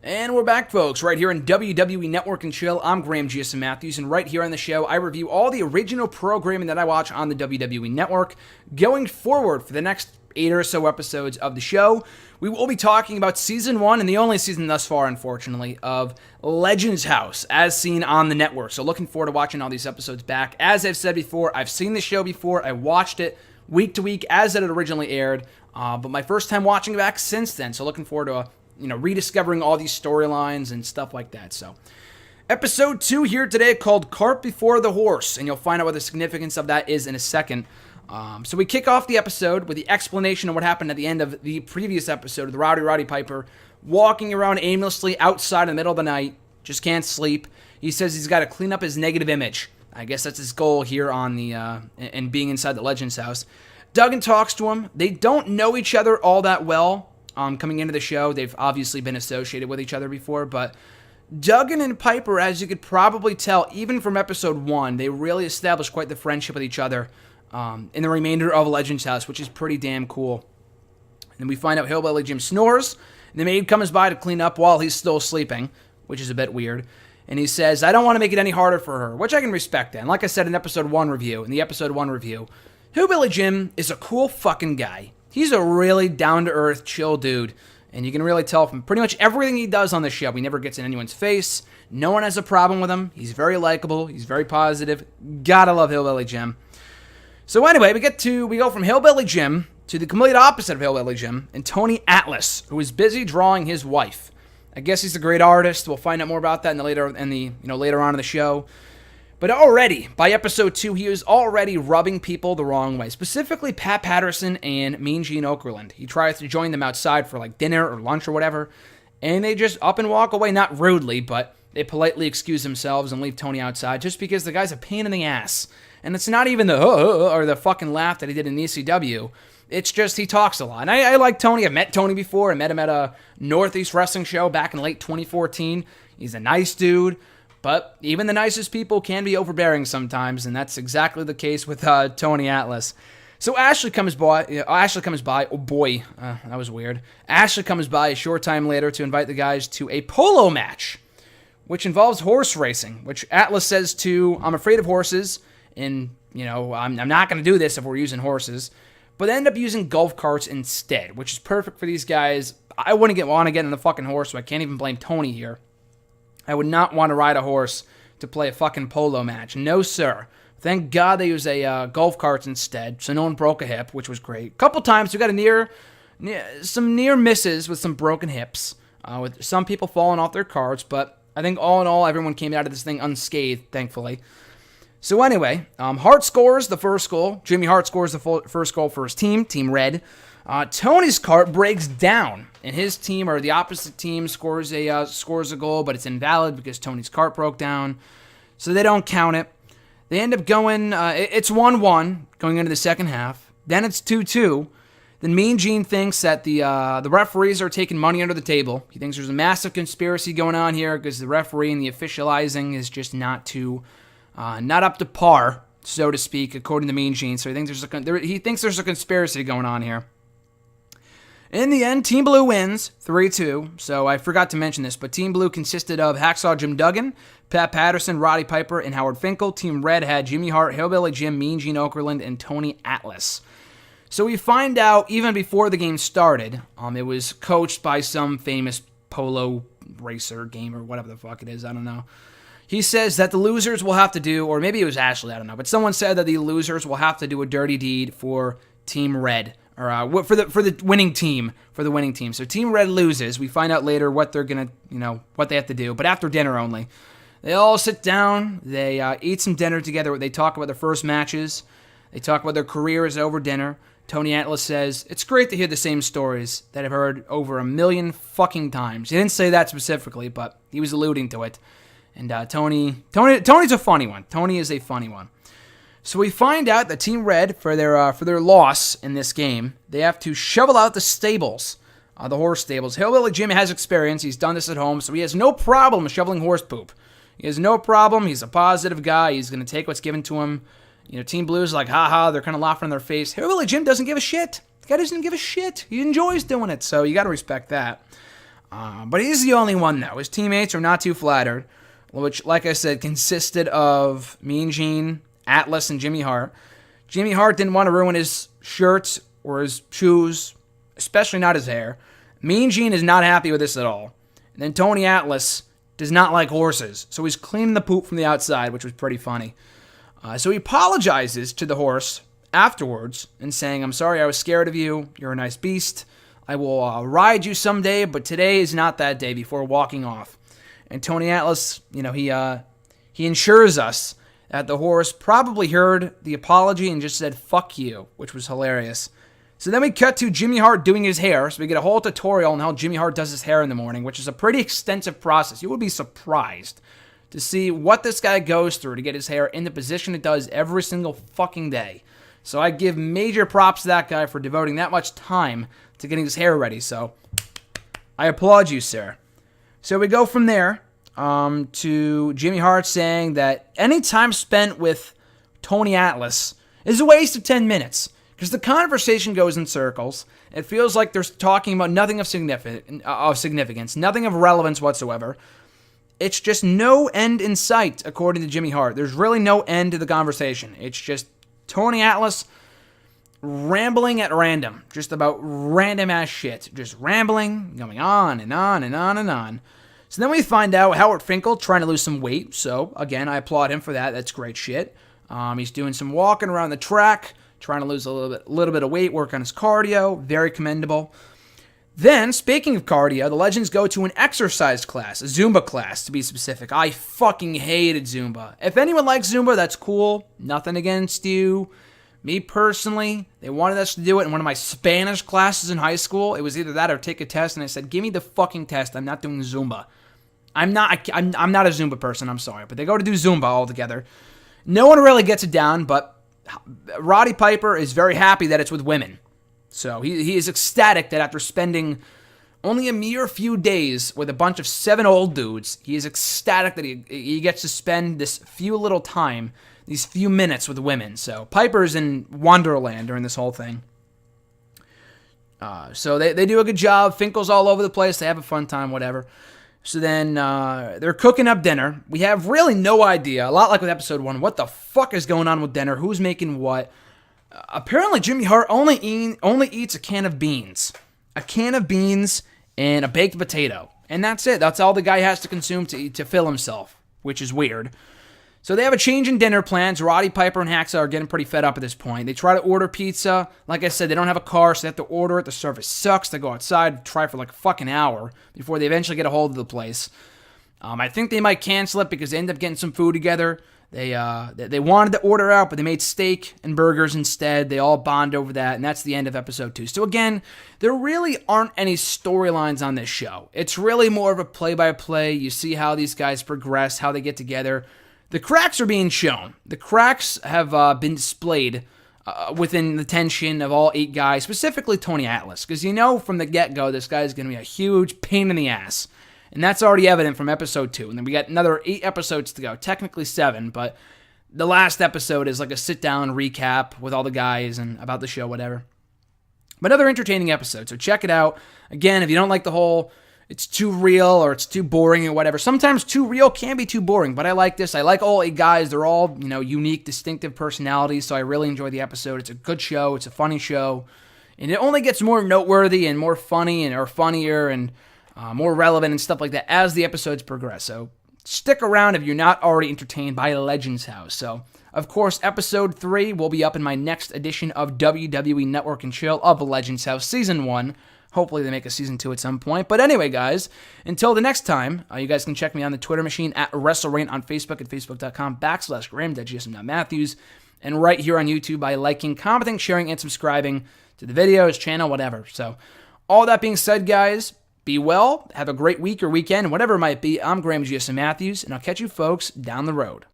And we're back, folks, right here on WWE Network and Chill. I'm Graham Giason Matthews, and right here on the show, I review all the original programming that I watch on the WWE Network. Going forward for the next 8 or so episodes of the show, we will be talking about Season 1, and the only season thus far, unfortunately, of Legends House, as seen on the network. So looking forward to watching all these episodes back. As I've said before, I've seen the show before. I watched it week to week as it had originally aired, but my first time watching it back since then, so looking forward to rediscovering all these storylines and stuff like that. So, episode 2 here today called Cart Before the Horse, and you'll find out what the significance of that is in a second. So we kick off the episode with the explanation of what happened at the end of the previous episode of the Roddy Piper walking around aimlessly outside in the middle of the night, just can't sleep. He says he's got to clean up his negative image. I guess that's his goal here on the and being inside the Legends house. Duggan talks to him. They don't know each other all that well. Coming into the show, they've obviously been associated with each other before, but Duggan and Piper, as you could probably tell, even from episode 1, they really established quite the friendship with each other in the remainder of Legends House, which is pretty damn cool. And we find out Hillbilly Jim snores, and the maid comes by to clean up while he's still sleeping, which is a bit weird. And he says, I don't want to make it any harder for her, which I can respect that. And like I said in the episode 1 review, Hillbilly Jim is a cool fucking guy. He's a really down-to-earth, chill dude, and you can really tell from pretty much everything he does on the show. He never gets in anyone's face. No one has a problem with him. He's very likable. He's very positive. Gotta love Hillbilly Jim. So anyway, we go from Hillbilly Jim to the complete opposite of Hillbilly Jim and Tony Atlas, who is busy drawing his wife. I guess he's a great artist. We'll find out more about that later on in the show. But already, by episode 2, he is already rubbing people the wrong way. Specifically, Pat Patterson and Mean Gene Okerlund. He tries to join them outside for dinner or lunch or whatever. And they just up and walk away, not rudely, but they politely excuse themselves and leave Tony outside just because the guy's a pain in the ass. And it's not even the or the fucking laugh that he did in ECW. It's just he talks a lot. And I like Tony. I've met Tony before. I met him at a Northeast Wrestling show back in late 2014. He's a nice dude. But even the nicest people can be overbearing sometimes, and that's exactly the case with Tony Atlas. So Ashley comes by. Oh boy, that was weird. Ashley comes by a short time later to invite the guys to a polo match, which involves horse racing. Which Atlas says I'm afraid of horses, and I'm not going to do this if we're using horses. But they end up using golf carts instead, which is perfect for these guys. I wouldn't want to get in a fucking horse, so I can't even blame Tony here. I would not want to ride a horse to play a fucking polo match. No, sir. Thank God they used a golf carts instead, so no one broke a hip, which was great. A couple times we got some near misses with some broken hips, with some people falling off their carts, but I think all in all, everyone came out of this thing unscathed, thankfully. So anyway, Hart scores the first goal. Jimmy Hart scores the first goal for his team, Team Red. Tony's cart breaks down, and his team, or the opposite team, scores a goal, but it's invalid because Tony's cart broke down, so they don't count it. They end up going, it's 1-1 going into the second half. Then it's 2-2. Then Mean Gene thinks that the referees are taking money under the table. He thinks there's a massive conspiracy going on here because the referee and the officializing is just not up to par, so to speak, according to Mean Gene. So he thinks there's a conspiracy going on here. In the end, Team Blue wins 3-2. So I forgot to mention this, but Team Blue consisted of Hacksaw Jim Duggan, Pat Patterson, Roddy Piper, and Howard Finkel. Team Red had Jimmy Hart, Hillbilly Jim, Mean Gene Okerlund, and Tony Atlas. So we find out, even before the game started, it was coached by some famous polo racer, gamer, whatever the fuck it is, I don't know. He says that the losers will have to do, or maybe it was Ashley, I don't know, but someone said that the losers will have to do a dirty deed for Team Red. Or for the winning team, So Team Red loses. We find out later what they're gonna, what they have to do, but after dinner only. They all sit down. They eat some dinner together. They talk about their first matches. They talk about their careers over dinner. Tony Atlas says it's great to hear the same stories that I've heard over 1 million fucking times. He didn't say that specifically, but he was alluding to it. And Tony's a funny one. Tony is a funny one. So we find out that Team Red, for their loss in this game, they have to shovel out the stables, the horse stables. Hillbilly Jim has experience. He's done this at home, so he has no problem shoveling horse poop. He has no problem. He's a positive guy. He's going to take what's given to him. Team Blue's like, haha, they're kind of laughing in their face. Hillbilly Jim doesn't give a shit. The guy doesn't give a shit. He enjoys doing it, so you got to respect that. But he's the only one, though. His teammates are not too flattered, which, like I said, consisted of Mean Gene, Atlas, and Jimmy Hart. Jimmy Hart didn't want to ruin his shirts or his shoes, especially not his hair. Mean Gene is not happy with this at all. And then Tony Atlas does not like horses, so he's cleaning the poop from the outside, which was pretty funny. So he apologizes to the horse afterwards and saying, "I'm sorry I was scared of you. You're a nice beast. I will ride you someday, but today is not that day," before walking off. And Tony Atlas, he ensures us that the horse probably heard the apology and just said, "fuck you," which was hilarious. So then we cut to Jimmy Hart doing his hair. So we get a whole tutorial on how Jimmy Hart does his hair in the morning, which is a pretty extensive process. You would be surprised to see what this guy goes through to get his hair in the position it does every single fucking day. So I give major props to that guy for devoting that much time to getting his hair ready. So I applaud you, sir. So we go from there to Jimmy Hart saying that any time spent with Tony Atlas is a waste of 10 minutes. Because the conversation goes in circles. It feels like they're talking about nothing of significance, nothing of relevance whatsoever. It's just no end in sight, according to Jimmy Hart. There's really no end to the conversation. It's just Tony Atlas rambling at random, just about random ass shit. Just rambling, going on and on and on and on. So then we find out Howard Finkel trying to lose some weight. So again, I applaud him for that. That's great shit. He's doing some walking around the track, trying to lose a little bit of weight, work on his cardio. Very commendable. Then, speaking of cardio, the Legends go to an exercise class, a Zumba class to be specific. I fucking hated Zumba. If anyone likes Zumba, that's cool. Nothing against you. Me personally, they wanted us to do it in one of my Spanish classes in high school. It was either that or take a test, and I said, "Give me the fucking test. I'm not doing Zumba." I'm not a Zumba person, I'm sorry. But they go to do Zumba all together. No one really gets it down, but Roddy Piper is very happy that it's with women. So he is ecstatic that after spending only a mere few days with a bunch of 7 old dudes, he is ecstatic that he gets to spend this few little time, these few minutes with women. So Piper's in Wonderland during this whole thing. So they do a good job. Finkel's all over the place. They have a fun time, whatever. So then they're cooking up dinner. We have really no idea, a lot like with episode 1, what the fuck is going on with dinner, who's making what. Apparently Jimmy Hart only eats a can of beans. A can of beans and a baked potato. And that's it. That's all the guy has to consume to fill himself, which is weird. So they have a change in dinner plans. Roddy Piper and Hacksaw are getting pretty fed up at this point. They try to order pizza. Like I said, they don't have a car, so they have to order it. The service sucks. They go outside, try for like a fucking hour before they eventually get a hold of the place. I think they might cancel it because they end up getting some food together. They wanted to order out, but they made steak and burgers instead. They all bond over that, and that's the end of episode 2. So again, there really aren't any storylines on this show. It's really more of a play-by-play. You see how these guys progress, how they get together. The cracks are being shown. The cracks have been displayed within the tension of all 8 guys, specifically Tony Atlas, because you know from the get-go this guy is going to be a huge pain in the ass. And that's already evident from episode 2. And then we got another 8 episodes to go. Technically 7, but the last episode is like a sit-down recap with all the guys and about the show, whatever. But another entertaining episode, so check it out. Again, if you don't like the whole it's too real or it's too boring or whatever, sometimes too real can be too boring, but I like this. I like all 8 guys. They're all, unique, distinctive personalities, so I really enjoy the episode. It's a good show. It's a funny show. And it only gets more noteworthy and more funny or funnier and more relevant and stuff like that as the episodes progress. So stick around if you're not already entertained by Legends House. So, of course, episode 3 will be up in my next edition of WWE Network and Chill of Legends House Season 1. Hopefully they make a Season 2 at some point. But anyway, guys, until the next time, you guys can check me on the Twitter machine at WrestleRain on Facebook at facebook.com/Graham.GSM.Matthews and right here on YouTube by liking, commenting, sharing, and subscribing to the videos, channel, whatever. So, all that being said, guys, be well, have a great week or weekend, whatever it might be. I'm Graham GSM Matthews, and I'll catch you folks down the road.